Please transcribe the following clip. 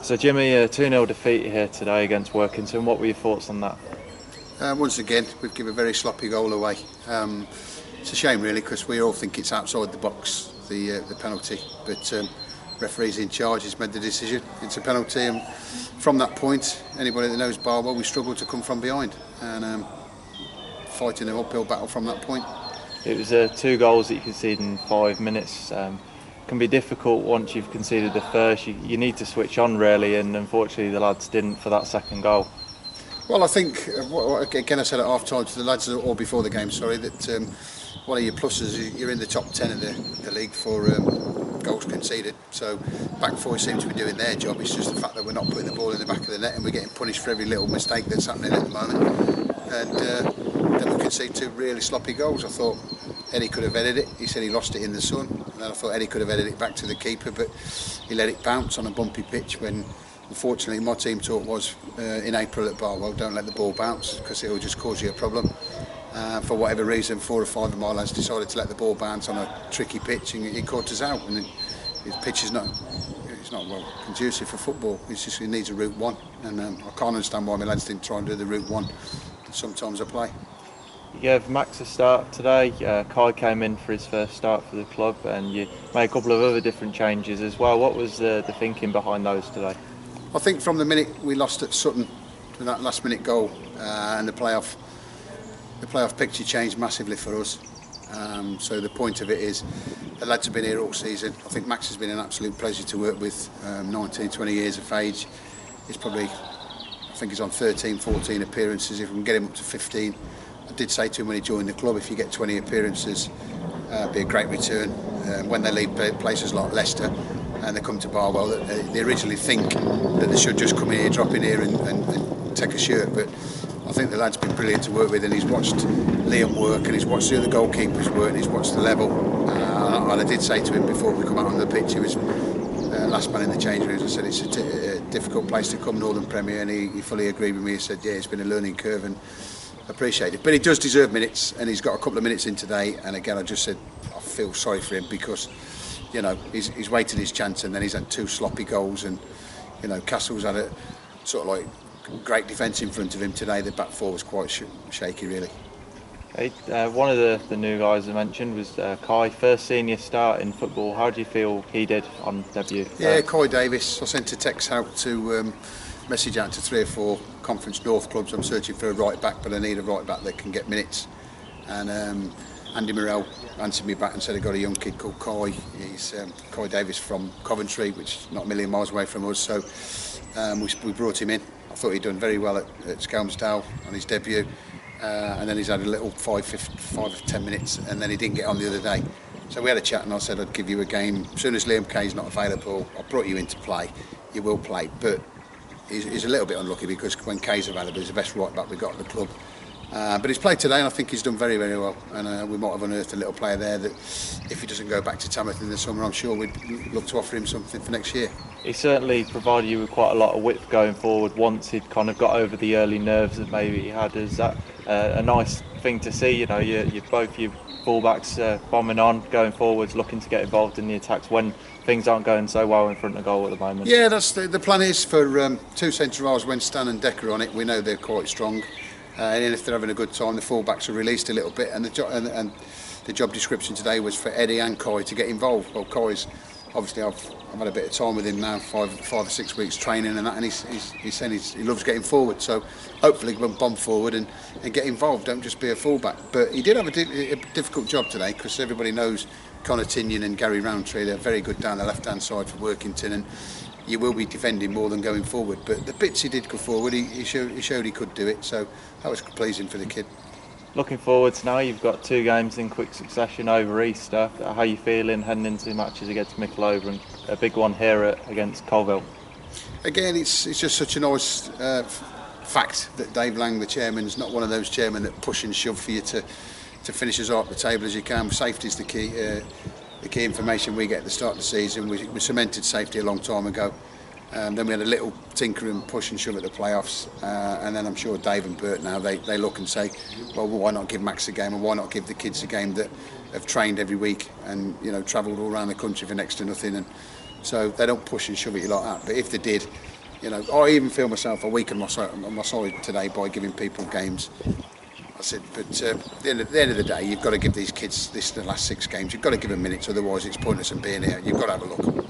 So Jimmy, a 2-0 defeat here today against Workington. What were your thoughts on that? Once again, we've given a very sloppy goal away. It's a shame really, because we all think it's outside the box, the penalty, but referee's in charge, he's made the decision. It's a penalty, and from that point, anybody that knows Barwell, we struggled to come from behind, and fighting an uphill battle from that point. It was 2 goals that you conceded in 5 minutes. Can be difficult once you've conceded the first. You need to switch on really, and unfortunately the lads didn't for that second goal. Well, I think, again I said at half time to the lads, or before the game, sorry, that one of your pluses is you're in the top 10 of the league for goals conceded. So back four seem to be doing their job. It's just the fact that we're not putting the ball in the back of the net and we're getting punished for every little mistake that's happening at the moment. And then we conceded 2 really sloppy goals. I thought Eddie could have headed it. He said he lost it in the sun. And then I thought Eddie could have headed it back to the keeper, but he let it bounce on a bumpy pitch when, unfortunately, my team talk was in April at Barwell, don't let the ball bounce because it will just cause you a problem. For whatever reason, 4 or 5 of my lads decided to let the ball bounce on a tricky pitch, and it caught us out. And his pitch is not well conducive for football. It needs a route 1, and I can't understand why my lads didn't try and do the route 1. Sometimes I play. You gave Max a start today. Kai came in for his first start for the club, and you made a couple of other different changes as well. What was the thinking behind those today? I think from the minute we lost at Sutton with that last-minute goal, and the playoff picture changed massively for us. So the point of it is, the lads have been here all season. I think Max has been an absolute pleasure to work with. 19, 20 years of age. He's probably, I think he's on 13, 14 appearances. If we can get him up to 15, I did say to him when he joined the club, if you get 20 appearances, it'd be a great return. When they leave places like Leicester and they come to Barwell, they originally think that they should just come in here, drop in here and take a shirt. But I think the lad's been brilliant to work with, and he's watched Liam work, and he's watched the other goalkeepers work, and he's watched the level. And I did say to him before we come out on the pitch, he was last man in the change rooms. I said it's a difficult place to come, Northern Premier, and he fully agreed with me. He said, yeah, it's been a learning curve, and appreciate it. But he does deserve minutes, and he's got a couple of minutes in today. And again, I just said I feel sorry for him because, you know, he's waited his chance, and then he's had 2 sloppy goals, and you know, Castle's had a sort of like great defence in front of him today. The back four was quite shaky, really. Hey, one of the new guys I mentioned was Kai, first senior start in football. How do you feel he did on debut? Yeah, Kai Davis. I sent a text out to message out to 3 or 4 Conference North clubs. I'm searching for a right back, but I need a right back that can get minutes. And Andy Morrell answered me back and said I got a young kid called Kai. He's Kai Davis from Coventry, which is not a million miles away from us. So we brought him in. I thought he'd done very well at Skelmersdale on his debut, and then he's had a little 5 or 10 minutes, and then he didn't get on the other day. So we had a chat, and I said I'd give you a game as soon as Liam Kay's not available. I brought you in to play. You will play, but he's a little bit unlucky because when Kay's available, he's the best right back we've got at the club. But he's played today, and I think he's done very, very well. And we might have unearthed a little player there that, if he doesn't go back to Tamworth in the summer, I'm sure we'd look to offer him something for next year. He certainly provided you with quite a lot of width going forward once he'd kind of got over the early nerves that maybe he had. Is that a nice thing to see? You know, you both your fullbacks bombing on, going forwards, looking to get involved in the attacks when things aren't going so well in front of goal at the moment. Yeah, that's the plan is for 2 centre halves when Stan and Decker are on it. We know they're quite strong. And if they're having a good time, the fullbacks are released a little bit. And the job description today was for Eddie and Kai to get involved. Well, Kai's obviously I've had a bit of time with him now, 5 or 6 weeks training and that, and he's saying he loves getting forward. So hopefully we'll bomb forward and get involved. Don't just be a fullback. But he did have a difficult job today because everybody knows Connor Tinian and Gary Roundtree. They're very good down the left-hand side for Workington, and you will be defending more than going forward. But the bits he did go forward, he showed he could do it. So that was pleasing for the kid. Looking forwards now, you've got 2 games in quick succession over Easter. How are you feeling heading into matches against Mickleover and a big one here against Colville? Again, it's just such a nice fact that Dave Lang, the chairman, is not one of those chairmen that push and shove for you to finish as hard up the table as you can. Safety is the key information we get at the start of the season. We cemented safety a long time ago. Then we had a little tinker and push and shove at the playoffs, and then I'm sure Dave and Bert now they look and say, well, why not give Max a game, and why not give the kids a game that have trained every week and travelled all around the country for next to nothing, and so they don't push and shove at you like that. But if they did, You know, I even feel myself a weaken on my side today by giving people games. I said, but at the end of the day, you've got to give these kids the last 6 games. You've got to give them minutes, otherwise it's pointless in being here. You've got to have a look.